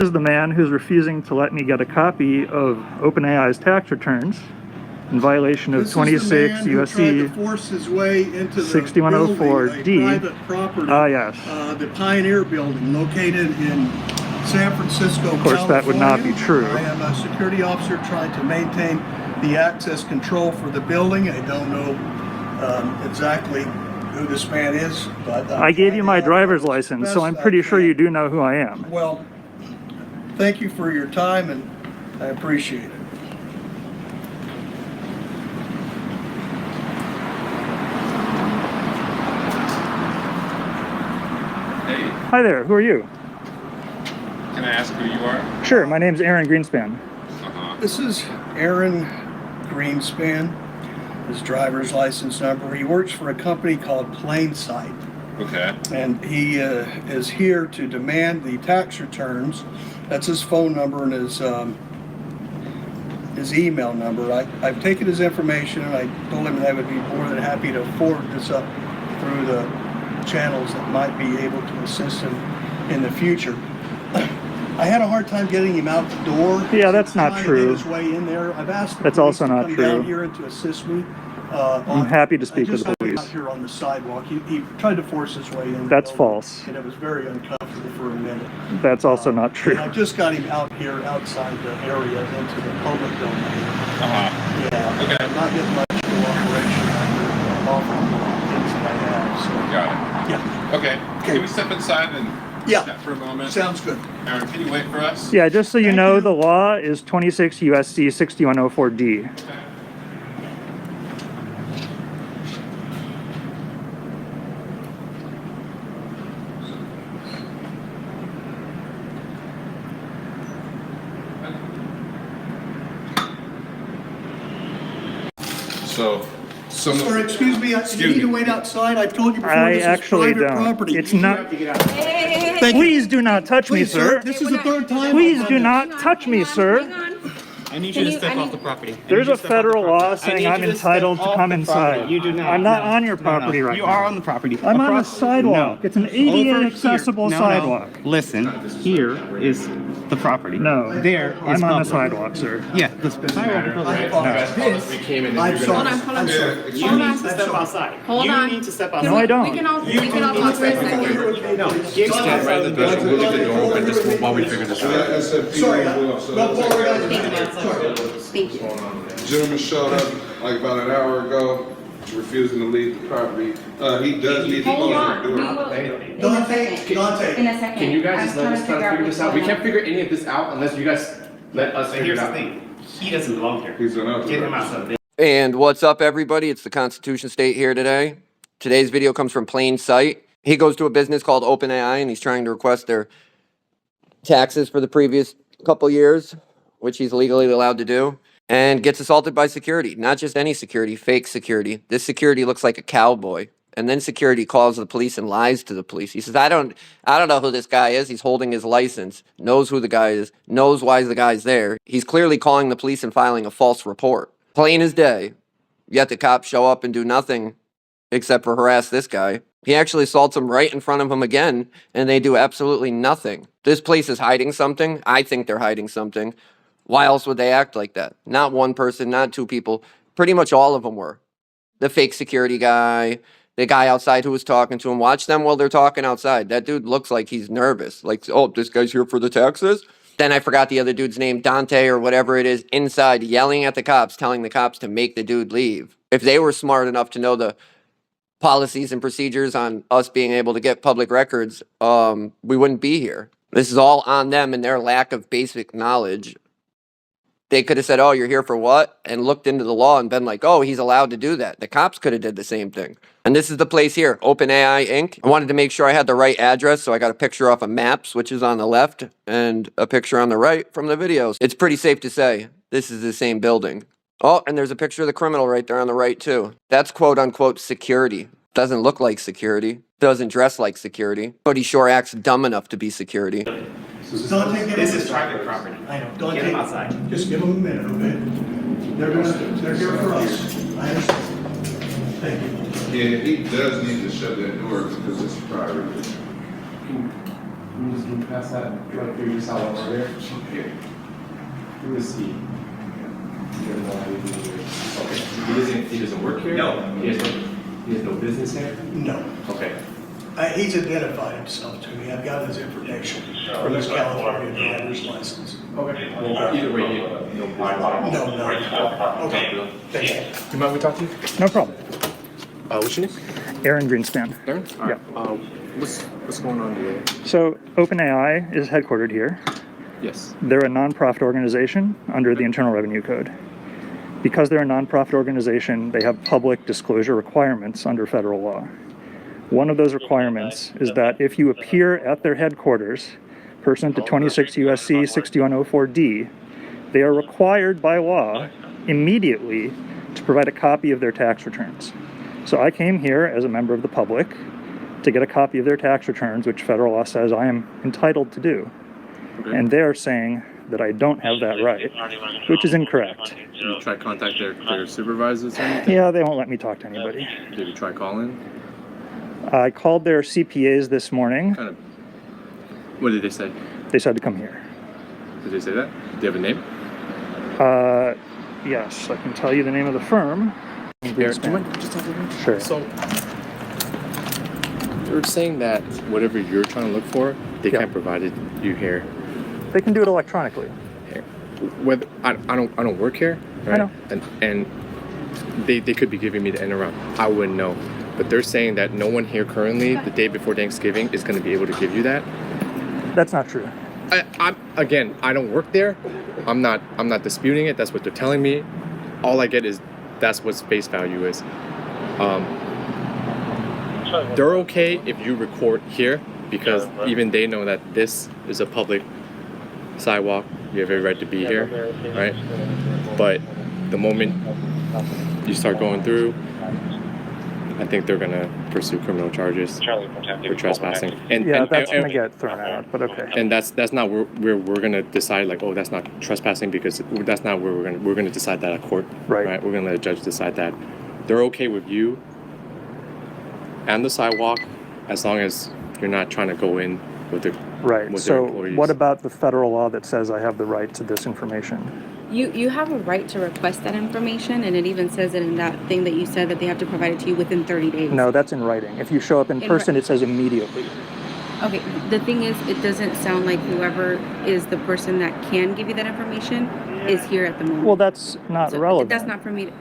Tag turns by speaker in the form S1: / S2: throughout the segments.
S1: is the man who's refusing to let me get a copy of OpenAI's tax returns in violation of 26 U.S.C. 6104D.
S2: Private property.
S1: Yes.
S2: The Pioneer Building, located in San Francisco,
S1: of course,
S2: California.
S1: that would not be true.
S2: I am a security officer trying to maintain the access control for the building. I don't know exactly who this man is, but
S1: I gave you my driver's license, so I'm pretty sure you do know who I am.
S2: Well, thank you for your time, and I appreciate it.
S3: Hey,
S1: Hi there, who are you?
S3: can I ask who you are?
S1: Sure, my name's Aaron Greenspan.
S2: This is Aaron Greenspan, his driver's license number. He works for a company called Plainsight.
S3: Okay.
S2: And he is here to demand the tax returns. That's his phone number and his email number. I've taken his information, and I told him that I would be more than happy to forward this up through the channels that might be able to assist him in the future. I had a hard time getting him out the door.
S1: Yeah, that's not true.
S2: His way in there. I've asked the
S1: That's
S2: police
S1: also
S2: to
S1: not
S2: come
S1: true.
S2: down here and to assist me.
S1: I'm happy to speak with the
S2: I
S1: police.
S2: just had him out here on the sidewalk. He tried to force his way in.
S1: That's false.
S2: And it was very uncomfortable for a minute.
S1: That's also not true.
S2: And I just got him out here outside the area into the public domain. Yeah.
S3: Okay.
S2: I'm not getting much cooperation after offering the things that I have. So.
S3: Got it.
S2: Yeah.
S3: Okay. Can we step inside and chat for a moment?
S2: Sounds good.
S3: Aaron, can you wait for us?
S1: Yeah, just so you know, the law is 26 U.S.C. 6104D.
S2: Sir, excuse me, you need to wait outside. I've told you before,
S1: I
S2: this is
S1: actually
S2: private
S1: don't.
S2: property.
S1: It's not.
S2: Thank you.
S1: Please do not touch me,
S2: Please,
S1: sir.
S2: This is the third time.
S1: Please
S2: I've
S1: do
S2: done
S1: not
S2: this.
S1: touch me, sir.
S4: I need you to step off the property.
S1: There's a federal law saying I'm entitled to come inside.
S4: You do not.
S1: I'm not on your property right now.
S4: You are on the property.
S1: I'm on a
S4: Across-
S1: sidewalk.
S4: No.
S1: It's an ADA
S4: Over
S1: accessible
S4: here. No,
S1: sidewalk.
S4: No. Listen, here is the property.
S1: No.
S4: There is
S1: I'm on the
S4: public.
S1: sidewalk, sir.
S4: Yeah, the sidewalk.
S2: I apologize.
S3: We came in
S2: I'm sorry.
S5: Hold on.
S2: I'm sorry.
S4: You need to step outside.
S5: Hold
S4: you
S5: on.
S4: need to step outside.
S1: No, I don't.
S5: We can all talk for a second.
S4: No, get
S3: Stand right at the door. We'll leave the door open just while we figure this out.
S2: Sorry.
S5: Thank you.
S6: Gentleman showed up like about an hour ago, refusing to leave the property. He does need to
S5: Hold
S6: close
S5: on.
S6: the
S5: We
S6: door.
S5: will.
S2: Dante.
S5: In a second.
S7: Can you guys just
S5: I'm
S7: let us try to figure this out? We can't
S5: figure
S7: figure any of this out unless you guys let us
S4: But
S7: figure
S4: here's
S7: it
S4: the
S7: out.
S4: thing. He doesn't belong here.
S6: He's an
S4: Get him outside.
S8: And what's up, everybody? It's the Constitution State here today. Today's video comes from Plainsight. He goes to a business called OpenAI, and he's trying to request their taxes for the previous couple years, which he's legally allowed to do, and gets assaulted by security. Not just any security, fake security. This security looks like a cowboy. And then security calls the police and lies to the police. He says, I don't know who this guy is. He's holding his license, knows who the guy is, knows why the guy's there. He's clearly calling the police and filing a false report. Plain as day. Yet the cops show up and do nothing except for harass this guy. He actually assaults him right in front of him again, and they do absolutely nothing. This place is hiding something. I think they're hiding something. Why else would they act like that? Not one person, not two people. Pretty much all of them were. The fake security guy, the guy outside who was talking to him. Watch them while they're talking outside. That dude looks like he's nervous. Like, oh, this guy's here for the taxes? Then I forgot the other dude's name, Dante or whatever it is, inside yelling at the cops, telling the cops to make the dude leave. If they were smart enough to know the policies and procedures on us being able to get public records, we wouldn't be here. This is all on them and their lack of basic knowledge. They could have said, oh, you're here for what? And looked into the law and been like, oh, he's allowed to do that. The cops could have did the same thing. And this is the place here, OpenAI Inc. I wanted to make sure I had the right address, so I got a picture off of Maps, which is on the left, and a picture on the right from the videos. It's pretty safe to say this is the same building. Oh, and there's a picture of the criminal right there on the right, too. That's quote-unquote security. Doesn't look like security. Doesn't dress like security. But he sure acts dumb enough to be security.
S4: This is private property.
S2: I know.
S4: Get him outside.
S2: Just give them a minute, okay? They're here for us. I understand. Thank you.
S6: Yeah, he does need to shut that door because it's private.
S7: Can you just move past that? Like, figure this out while we're here? Who is he? You have no idea who he is. Okay. He doesn't work here?
S4: No.
S7: He has no business here?
S2: No.
S7: Okay.
S2: He's identified himself to me. I've got his information from his California driver's license.
S7: Okay. Well, either way, no problem.
S2: No. Okay. Thank you.
S7: You mind we talk to you?
S1: No problem.
S7: What's your name?
S1: Aaron Greenspan.
S7: Aaron?
S1: Yeah.
S7: What's going on today?
S1: So OpenAI is headquartered here.
S7: Yes.
S1: They're a nonprofit organization under the Internal Revenue Code. Because they're a nonprofit organization, they have public disclosure requirements under federal law. One of those requirements is that if you appear at their headquarters, pursuant to 26 U.S.C. 6104D, they are required by law immediately to provide a copy of their tax returns. So I came here as a member of the public to get a copy of their tax returns, which federal law says I am entitled to do.
S7: Okay.
S1: And they're saying that I don't have that right, which is incorrect.
S7: You try to contact their supervisors or anything?
S1: Yeah, they won't let me talk to anybody.
S7: Did you try calling?
S1: I called their CPAs this morning.
S7: Kind of. What did they say?
S1: They said to come here.
S7: Did they say that? Do you have a name?
S1: Yes, I can tell you the name of the firm.
S7: Eric, do you mind just talking to me?
S1: Sure.
S7: So, they're saying that whatever you're trying to look for, they
S1: Yeah.
S7: can't provide it you here.
S1: They can do it electronically.
S7: Here. Whether I don't work here, right?
S1: know.
S7: And they could be giving me the end around. I wouldn't know. But they're saying that no one here currently, the day before Thanksgiving, is going to be able to give you that.
S1: That's not true.
S7: I don't work there. I'm not disputing it. That's what they're telling me. All I get is that's what face value is. They're okay if you record here because even they know that this is a public sidewalk. You have every right to be here, right? But the moment you start going through, I think they're gonna pursue criminal charges for trespassing.
S1: Yeah, that's going to get thrown out, but okay.
S7: And that's not where we're gonna decide like, oh, that's not trespassing because that's not where we're gonna decide that at court.
S1: Right.
S7: We're gonna let a judge decide that. They're okay with you and the sidewalk as long as you're not trying to go in with the
S1: Right.
S7: with their
S1: So
S7: employees.
S1: what about the federal law that says I have the right to this information?
S5: You have a right to request that information, and it even says it in that thing that you said that they have to provide it to you within 30 days.
S1: No, that's in writing. If you show up in person, it says immediately.
S5: Okay, the thing is, it doesn't sound like whoever is the person that can give you that information is here at the moment.
S1: Well, that's not
S5: So
S1: relevant.
S5: That's not for me to,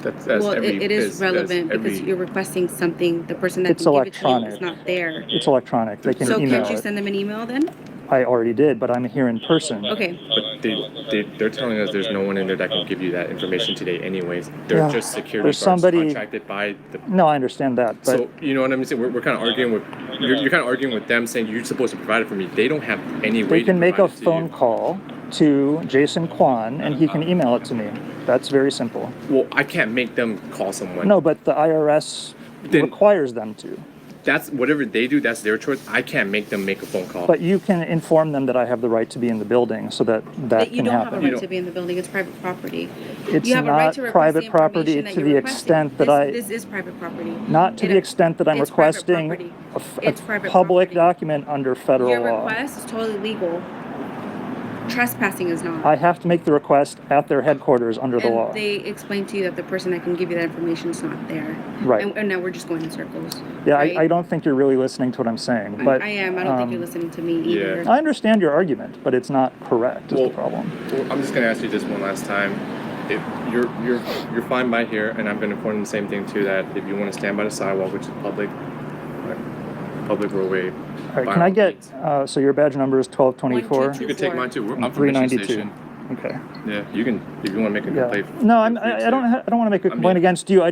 S7: That's
S5: well,
S7: every,
S5: it is
S7: that's
S5: relevant because
S7: every-
S5: you're requesting something, the person that
S1: It's
S5: can give it to you
S1: electronic.
S5: is not there.
S1: It's electronic. They can
S5: So
S1: email
S5: can't you
S1: it.
S5: send them an email then?
S1: I already did, but I'm here in person.
S5: Okay,
S7: But they're telling us there's no one in there that can give you that information today anyways. They're
S1: Yeah,
S7: just security
S1: there's
S7: guards
S1: somebody-
S7: contracted by the...
S1: No, I understand that, but
S7: So, you know what I'm saying? We're kind of arguing with... You're kind of arguing with them saying you're supposed to provide it for me. They don't have any way
S1: they
S7: to
S1: can make a
S7: provide it to
S1: phone
S7: you.
S1: call to Jason Kwan and he can email it to me. That's very simple.
S7: Well, I can't make them call someone.
S1: No, but the IRS
S7: Then-
S1: requires them to.
S7: That's whatever they do, that's their choice. I can't make them make a phone call.
S1: But you can inform them that I have the right to be in the building so that
S5: but you
S1: can
S5: don't have a
S1: happen.
S7: You
S5: right
S7: don't-
S5: to be in the building, it's private property.
S1: It's
S5: You have a right
S1: not
S5: to request
S1: private
S5: the
S1: property
S5: information that
S1: to
S5: you're
S1: the
S5: requesting.
S1: extent that
S5: This is private property.
S1: not to
S5: It-
S1: the extent that I'm
S5: it's private
S1: requesting
S5: property.
S1: a
S5: It's private
S1: public
S5: property.
S1: document under federal
S5: Your
S1: law.
S5: request is totally legal. Trespassing is not.
S1: I have to make the request at their headquarters under the
S5: And
S1: law.
S5: they explained to you that the person that can give you that information is not there.
S1: Right.
S5: And now we're just going in circles.
S1: Yeah,
S5: right?
S1: I don't think you're really listening to what I'm saying, but
S5: I am. I don't think you're listening to me either.
S7: Yeah.
S1: I understand your argument, but it's not correct. Is
S7: Well-
S1: the problem?
S7: Well, I'm just gonna ask you this one last time. If you're fine by here, and I'm gonna inform them the same thing too. That if you want to stand by the sidewalk, which is public roadway.
S1: All right, can I get so your badge number is 1224
S7: You could take mine too. I'm from Mission
S1: 392.
S7: Station.
S1: Okay.
S7: Yeah, you can if you want to make a
S1: Yeah.
S7: complaint.
S1: No,
S7: feel free
S1: I don't want to make a complaint
S7: mean-
S1: against you.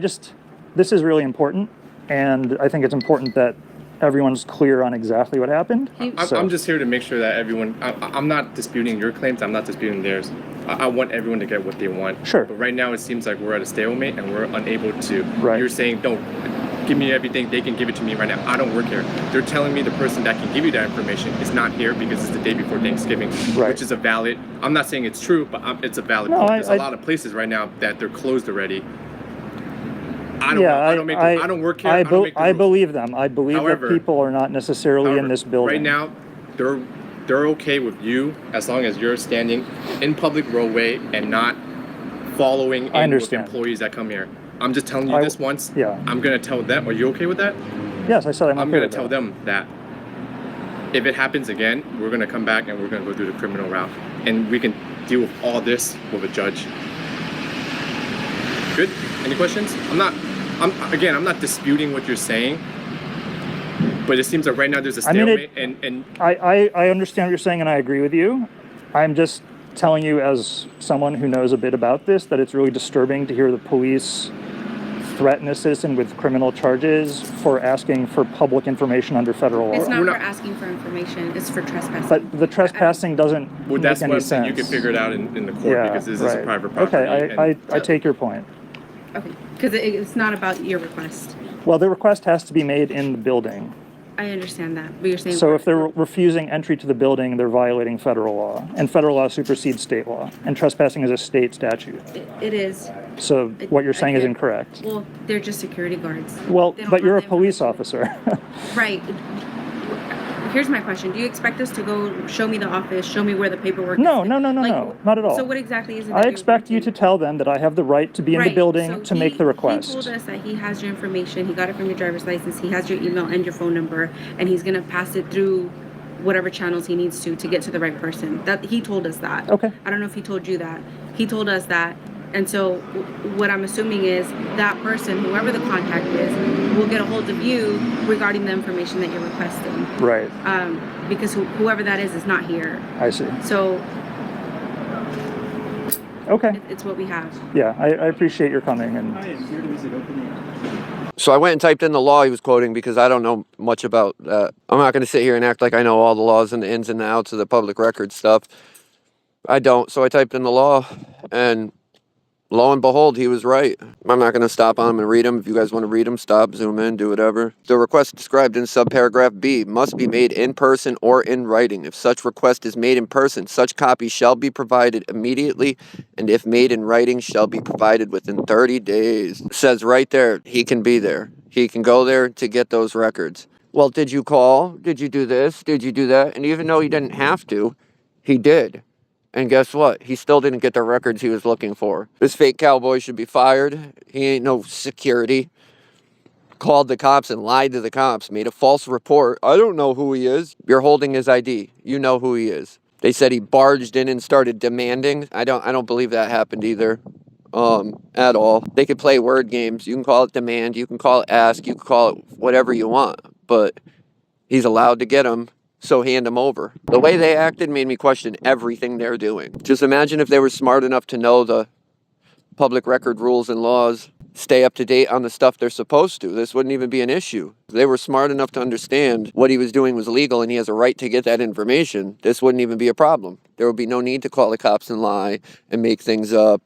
S1: This is really important, and I think it's important that everyone's clear on exactly what happened. So-
S7: I'm just here to make sure that everyone. I'm not disputing your claims. I'm not disputing theirs. I want everyone to get what they want.
S1: Sure.
S7: But right now it seems like we're at a stalemate and we're unable to.
S1: Right.
S7: You're saying don't give me everything. They can give it to me right now. I don't work here. They're telling me the person that can give you that information is not here because it's the day before Thanksgiving,
S1: Right.
S7: which is a valid. I'm not saying it's true, but it's a valid.
S1: No,
S7: point.
S1: I-
S7: There's a lot of places right now that they're closed already. I don't work here.
S1: I
S7: don't make the rules.
S1: believe them. I believe
S7: However,
S1: that people are not necessarily in
S7: However,
S1: this building.
S7: Right now, they're okay with you as long as you're standing in public roadway and not following
S1: I
S7: in with
S1: understand.
S7: employees that come here. I'm just telling you this once.
S1: Yeah.
S7: I'm gonna tell them. Are you okay with that?
S1: Yes, I said I'm
S7: I'm
S1: okay
S7: gonna
S1: with
S7: tell
S1: that.
S7: them that if it happens again, we're gonna come back and we're gonna go through the criminal route, and we can deal with all this with a judge. Good? Any questions? I'm not disputing what you're saying, but it seems that right now there's a
S1: I mean,
S7: stalemate, and
S1: I understand what you're saying and I agree with you. I'm just telling you as someone who knows a bit about this that it's really disturbing to hear the police threaten a citizen with criminal charges for asking for public information under federal law.
S5: It's not
S7: We're
S5: for
S7: not-
S5: asking for information, it's for trespassing.
S1: But the trespassing doesn't
S7: well,
S1: make
S7: that's
S1: any
S7: what I'm saying.
S1: sense.
S7: You can figure it out in the court
S1: Yeah,
S7: because this is
S1: right.
S7: a private property.
S1: Okay, I
S7: and
S1: take your point.
S5: Okay, because it's not about your request.
S1: Well, the request has to be made in the building.
S5: I understand that, but you're saying.
S1: So if they're refusing entry to the building, they're violating federal law, and federal law supersedes state law, and trespassing is a state statute.
S5: It is.
S1: So what you're saying is
S5: I-
S1: incorrect.
S5: Well, they're just security guards.
S1: Well,
S5: They don't
S1: but you're a
S5: have the
S1: police officer.
S5: Right. Here's my question. Do you expect us to go show me the office, show me where the paperwork
S1: No,
S5: is?
S1: no, no, no, no, not at all.
S5: So what exactly is it?
S1: I
S5: that
S1: expect you
S5: you're
S1: to tell them that I have the right to be in the
S5: Right,
S1: building
S5: so
S1: to make the
S5: He
S1: request.
S5: told us that he has your information, he got it from your driver's license, he has your email and your phone number, and he's gonna pass it through whatever channels he needs to get to the right person. That he told us that.
S1: Okay.
S5: I don't know if he told you that. He told us that. And so what I'm assuming is that person, whoever the contact is, will get a hold of you regarding the information that you're requesting.
S1: Right,
S5: Because whoever that is not here.
S1: I see.
S5: So
S1: Okay,
S5: it's what we have.
S1: yeah, I appreciate your coming and
S8: So I went and typed in the law he was quoting because I don't know much about that. I'm not going to sit here and act like I know all the laws and the ins and the outs of the public record stuff. I don't. So I typed in the law, and lo and behold, he was right. I'm not going to stop on him and read him. If you guys want to read him, stop, zoom in, do whatever. The request described in subparagraph B must be made in person or in writing. If such request is made in person, such copy shall be provided immediately, and if made in writing, shall be provided within 30 days. It says right there, he can be there. He can go there to get those records. Well, did you call? Did you do this? Did you do that? And even though he didn't have to, he did. And guess what? He still didn't get the records he was looking for. This fake cowboy should be fired. He ain't no security. Called the cops and lied to the cops. Made a false report. I don't know who he is. You're holding his ID. You know who he is. They said he barged in and started demanding. I don't believe that happened either. At all. They could play word games. You can call it demand. You can call it ask. You can call it whatever you want. But he's allowed to get them. So hand them over. The way they acted made me question everything they're doing. Just imagine if they were smart enough to know the public record rules and laws, stay up to date on the stuff they're supposed to. This wouldn't even be an issue. If they were smart enough to understand what he was doing was legal and he has a right to get that information, this wouldn't even be a problem. There would be no need to call the cops and lie and make things up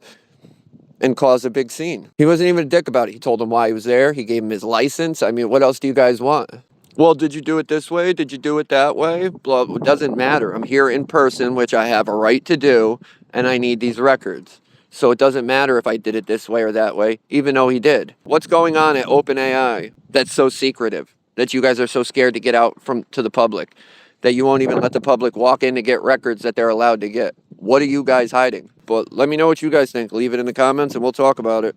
S8: and cause a big scene. He wasn't even a dick about it. He told them why he was there. He gave him his license. I mean, what else do you guys want? Well, did you do it this way? Did you do it that way? Blah, it doesn't matter. I'm here in person, which I have a right to do, and I need these records. So it doesn't matter if I did it this way or that way, even though he did. What's going on at OpenAI that's so secretive, that you guys are so scared to get out to the public, that you won't even let the public walk in to get records that they're allowed to get? What are you guys hiding? But let me know what you guys think. Leave it in the comments and we'll talk about it.